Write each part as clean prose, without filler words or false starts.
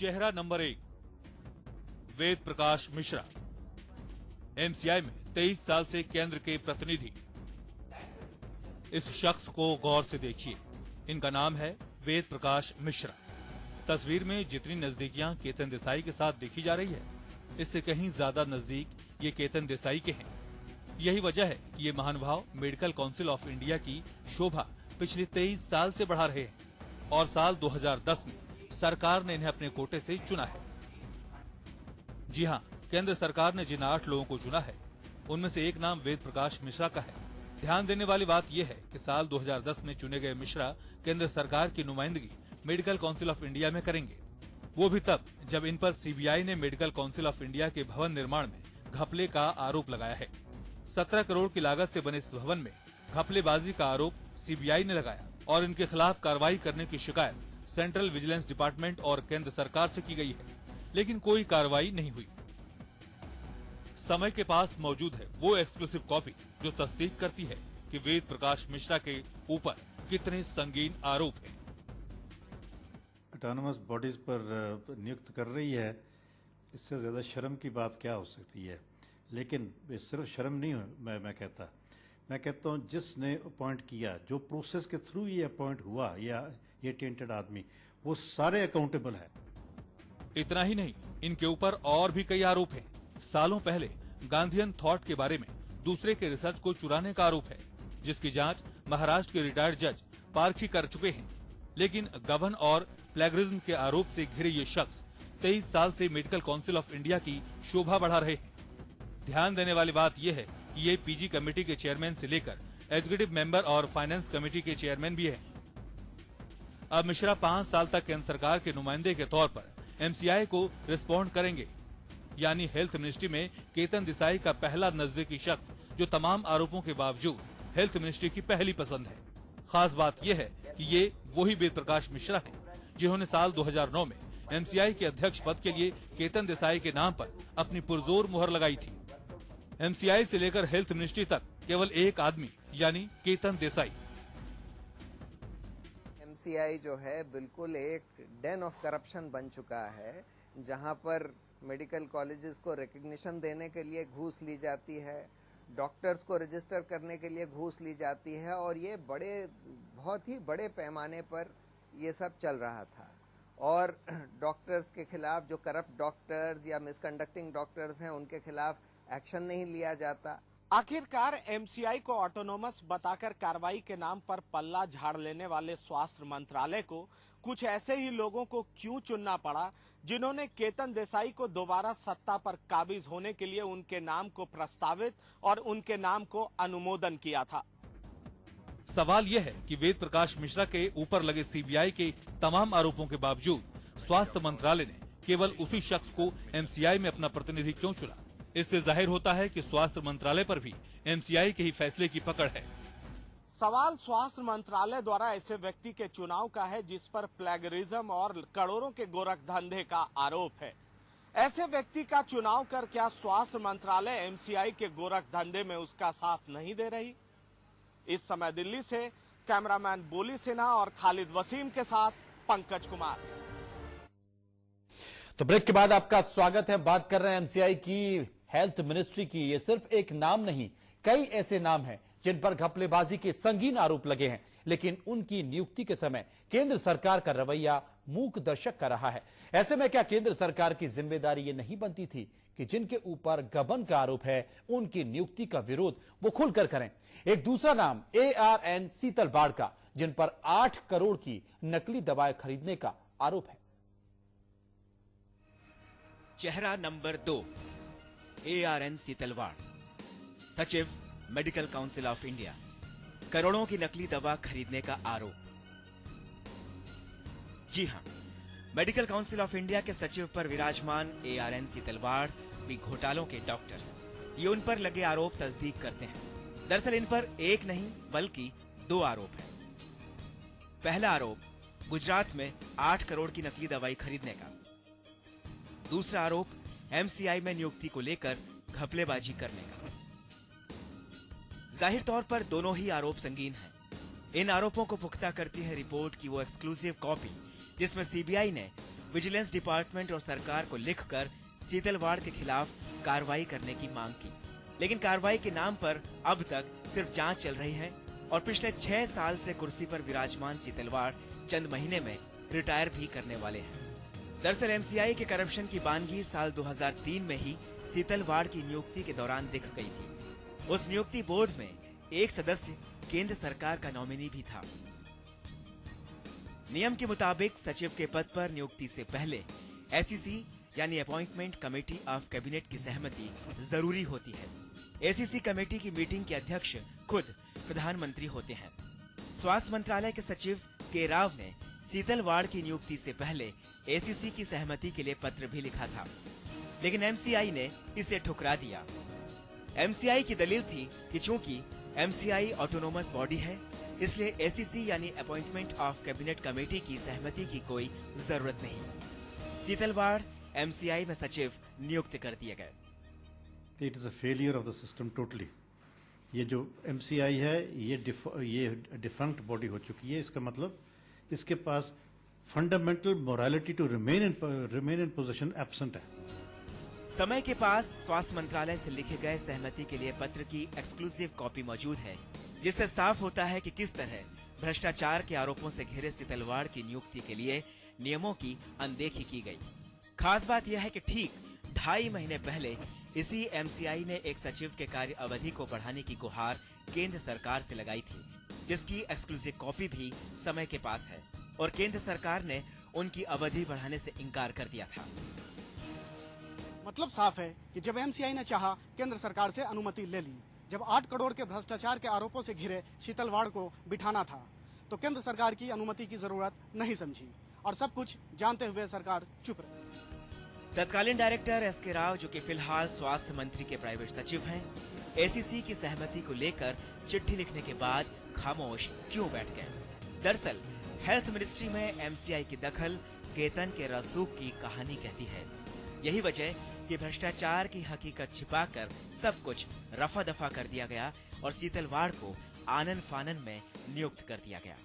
चेहरा number 1, Ved Prakash Mishra. MCI में 23 साल से केंद्र के प्रतिनिधि। इस शख्स को गौर से देखिए, इनका नाम है वेद प्रकाश मिश्रा। तस्वीर में जितनी नजदीकियां केतन देसाई के साथ देखी जा रही है, इससे कहीं ज्यादा नजदीक ये केतन देसाई के हैं। यही वजह है कि ये महानुभाव मेडिकल काउंसिल ऑफ इंडिया की शोभा पिछले 23 साल से बढ़ा रहे हैं और साल 2010 में सरकार ने इन्हें अपने कोटे से चुना है। जी हां, केंद्र सरकार ने जिन 8 लोगों को चुना है, उनमें से एक नाम वेद प्रकाश मिश्रा का है। ध्यान देने वाली बात यह है कि साल 2010 में चुने गए मिश्रा केंद्र सरकार की नुमाइंदगी मेडिकल काउंसिल ऑफ इंडिया में करेंगे। वो भी तब जब इन पर सीबीआई ने मेडिकल काउंसिल ऑफ इंडिया के भवन निर्माण में घपले का आरोप लगाया है। 17 करोड़ की लागत से बने इस भवन में घपलेबाजी का आरोप सीबीआई ने लगाया और इनके खिलाफ कार्रवाई करने की शिकायत सेंट्रल विजिलेंस डिपार्टमेंट और केंद्र सरकार से की गई है, लेकिन कोई कार्रवाई नहीं हुई। समय के पास मौजूद है वो एक्सक्लूसिव कॉपी जो तस्दीक करती है कि वेद प्रकाश मिश्रा के ऊपर कितने संगीन आरोप हैं। ऑटोनोमस बॉडीज पर नियुक्त कर रही है, इससे ज्यादा शर्म की बात क्या हो सकती है। लेकिन सिर्फ शर्म नहीं मैं कहता हूँ जिसने अपॉइंट किया, जो प्रोसेस के थ्रू ये अपॉइंट हुआ या ये टेंटेड आदमी, वो सारे अकाउंटेबल है। इतना ही नहीं, इनके ऊपर और भी कई आरोप हैं। सालों पहले गांधीयन थॉट के बारे में दूसरे के रिसर्च को चुराने का आरोप है, जिसकी जांच महाराष्ट्र के रिटायर्ड जज पारखी कर चुके हैं। लेकिन गबन और प्लेगरिज्म के आरोप से घिरे ये शख्स 23 साल से मेडिकल काउंसिल ऑफ इंडिया की शोभा बढ़ा रहे हैं। ध्यान देने वाली बात यह है कि ये पीजी कमेटी के चेयरमैन से लेकर एग्जीक्यूटिव मेंबर और फाइनेंस कमेटी के चेयरमैन भी है। अब मिश्रा 5 साल तक केंद्र सरकार के नुमाइंदे के तौर पर एमसीआई को रिस्पॉन्ड करेंगे, यानी हेल्थ मिनिस्ट्री में केतन देसाई का पहला नजदीकी शख्स जो तमाम आरोपों के बावजूद हेल्थ मिनिस्ट्री की पहली पसंद है। खास बात यह है कि ये वही वेद प्रकाश मिश्रा हैं जिन्होंने साल 2009 में एमसीआई के अध्यक्ष पद के लिए केतन देसाई के नाम पर अपनी पुरजोर मुहर लगाई थी। एमसीआई से लेकर हेल्थ मिनिस्ट्री तक केवल एक आदमी, यानी केतन देसाई। एमसीआई जो है बिल्कुल एक डेन ऑफ करप्शन बन चुका है, जहां पर मेडिकल कॉलेजेस को रिकग्निशन देने के लिए घूस ली जाती है, डॉक्टर्स को रजिस्टर करने के लिए घूस ली जाती है, और ये बहुत ही बड़े पैमाने पर ये सब चल रहा था। और डॉक्टर्स के खिलाफ, जो करप्ट डॉक्टर्स या मिसकंडक्टिंग डॉक्टर्स हैं, उनके खिलाफ एक्शन नहीं लिया जाता। आखिरकार एमसीआई को ऑटोनोमस बताकर कार्रवाई के नाम पर पल्ला झाड़ लेने वाले स्वास्थ्य मंत्रालय को कुछ ऐसे ही लोगों को क्यों चुनना पड़ा, जिन्होंने केतन देसाई को दोबारा सत्ता पर काबिज होने के लिए उनके नाम को प्रस्तावित और उनके नाम को अनुमोदन किया था। सवाल यह है कि वेद प्रकाश मिश्रा के ऊपर लगे सीबीआई के तमाम आरोपों के बावजूद स्वास्थ्य मंत्रालय ने केवल उसी शख्स को एमसीआई में अपना प्रतिनिधि क्यों चुना। इससे जाहिर होता है कि स्वास्थ्य मंत्रालय पर भी एमसीआई के ही फैसले की पकड़ है। सवाल स्वास्थ्य मंत्रालय द्वारा ऐसे व्यक्ति के चुनाव का है जिस पर प्लेगरिज्म और करोड़ों के गोरख धंधे का आरोप है। ऐसे व्यक्ति का चुनाव कर क्या स्वास्थ्य मंत्रालय एमसीआई के गोरख धंधे में उसका साथ नहीं दे रही? इस समय दिल्ली से कैमरामैन बोली सिन्हा और खालिद वसीम के साथ पंकज कुमार। तो ब्रेक के बाद आपका स्वागत है। बात कर रहे हैं एमसीआई की, हेल्थ मिनिस्ट्री की। ये सिर्फ एक नाम नहीं, कई ऐसे नाम हैं जिन पर घपलेबाजी के संगीन आरोप लगे हैं, लेकिन उनकी नियुक्ति के समय केंद्र सरकार का रवैया मूक दर्शक का रहा है। ऐसे में क्या केंद्र सरकार की जिम्मेदारी ये नहीं बनती थी कि जिनके ऊपर गबन का आरोप है, उनकी नियुक्ति का विरोध वो खुलकर करें? एक दूसरा नाम ARN सीतलवाड़ का, जिन पर 8 करोड़ की नकली दवाएं खरीदने का आरोप है। चेहरा नंबर 2, ARN सीतलवाड़, सचिव मेडिकल काउंसिल ऑफ इंडिया। करोड़ों की नकली दवा खरीदने का आरोप। जी हां, मेडिकल काउंसिल ऑफ इंडिया के सचिव पर विराजमान ARN सीतलवाड़ भी घोटालों के डॉक्टर, ये उन पर लगे आरोप तस्दीक करते हैं। दरअसल इन पर एक नहीं बल्कि 2 आरोप हैं। पहला आरोप, गुजरात में 8 करोड़ की नकली दवाई खरीदने का। दूसरा आरोप, एमसीआई में नियुक्ति को लेकर घपलेबाजी करने का। जाहिर तौर पर दोनों ही आरोप संगीन हैं। इन आरोपों को पुख्ता करती है रिपोर्ट की वो एक्सक्लूसिव कॉपी जिसमें सीबीआई ने विजिलेंस डिपार्टमेंट और सरकार को लिखकर सीतलवाड़ के खिलाफ कार्रवाई करने की मांग की। लेकिन कार्रवाई के नाम पर अब तक सिर्फ जांच चल रही है और पिछले 6 साल से कुर्सी पर विराजमान सीतलवाड़ चंद महीने में रिटायर भी करने वाले हैं। दरअसल एमसीआई के करप्शन की बानगी साल 2003 में ही सीतलवाड़ की नियुक्ति के दौरान दिख गई थी। उस नियुक्ति बोर्ड में एक सदस्य केंद्र सरकार का नॉमिनी भी था। नियम के मुताबिक सचिव के पद पर नियुक्ति से पहले एसीसी यानी अपॉइंटमेंट कमेटी ऑफ कैबिनेट की सहमति जरूरी होती है। एसीसी कमेटी की मीटिंग के अध्यक्ष खुद प्रधानमंत्री होते हैं। स्वास्थ्य मंत्रालय के सचिव के राव ने सीतलवाड़ की नियुक्ति से पहले एसीसी की सहमति के लिए पत्र भी लिखा था, लेकिन एमसीआई ने इसे ठुकरा दिया। एमसीआई की दलील थी कि चूंकि एमसीआई ऑटोनोमस बॉडी है, इसलिए एसीसी यानी अपॉइंटमेंट ऑफ कैबिनेट कमेटी की सहमति की कोई जरूरत नहीं। सीतलवाड़ एमसीआई में सचिव नियुक्त कर दिए गए। It is a failure of the system totally. ये जो एमसीआई है ये डिफंक्ट बॉडी हो चुकी है। इसका मतलब इसके पास fundamental morality to remain in position absent है। समय के पास स्वास्थ्य मंत्रालय से लिखे गए सहमति के लिए पत्र की एक्सक्लूसिव कॉपी मौजूद है, जिससे साफ होता है कि किस तरह भ्रष्टाचार के आरोपों से घिरे सीतलवाड़ की नियुक्ति के लिए नियमों की अनदेखी की गई। खास बात यह है कि ठीक 2.5 महीने पहले इसी एमसीआई ने एक सचिव के कार्य अवधि को बढ़ाने की गुहार केंद्र सरकार से लगाई थी, जिसकी एक्सक्लूसिव कॉपी भी समय के पास है और केंद्र सरकार ने उनकी अवधि बढ़ाने से इनकार कर दिया था। मतलब साफ है कि जब एमसीआई ने चाहा केंद्र सरकार से अनुमति ले ली। जब 8 करोड़ के भ्रष्टाचार के आरोपों से घिरे सीतलवाड़ को बिठाना था तो केंद्र सरकार की अनुमति की जरूरत नहीं समझी और सब कुछ जानते हुए सरकार चुप रही। तत्कालीन डायरेक्टर एसके राव, जो कि फिलहाल स्वास्थ्य मंत्री के प्राइवेट सचिव हैं, एसीसी की सहमति को लेकर चिट्ठी लिखने के बाद खामोश क्यों बैठ गए? दरअसल हेल्थ मिनिस्ट्री में एमसीआई की दखल केतन के रसूख की कहानी कहती है। यही वजह कि भ्रष्टाचार की हकीकत छिपाकर सब कुछ रफा दफा कर दिया गया और सीतलवाड़ को आनन फानन में नियुक्त कर दिया गया।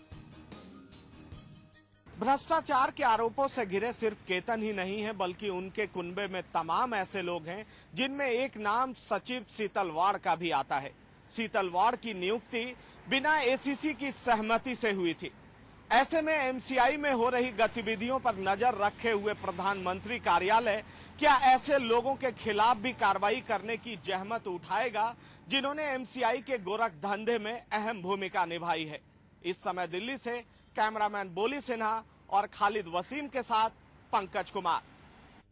भ्रष्टाचार के आरोपों से घिरे सिर्फ केतन ही नहीं है, बल्कि उनके कुनबे में तमाम ऐसे लोग हैं जिनमें एक नाम सचिव सीतलवाड़ का भी आता है। सीतलवाड़ की नियुक्ति बिना एसीसी की सहमति से हुई थी। ऐसे में एमसीआई में हो रही गतिविधियों पर नजर रखे हुए प्रधानमंत्री कार्यालय क्या ऐसे लोगों के खिलाफ भी कार्रवाई करने की जहमत उठाएगा जिन्होंने एमसीआई के गोरख धंधे में अहम भूमिका निभाई है? इस समय दिल्ली से कैमरामैन बोली सिन्हा और खालिद वसीम के साथ पंकज कुमार।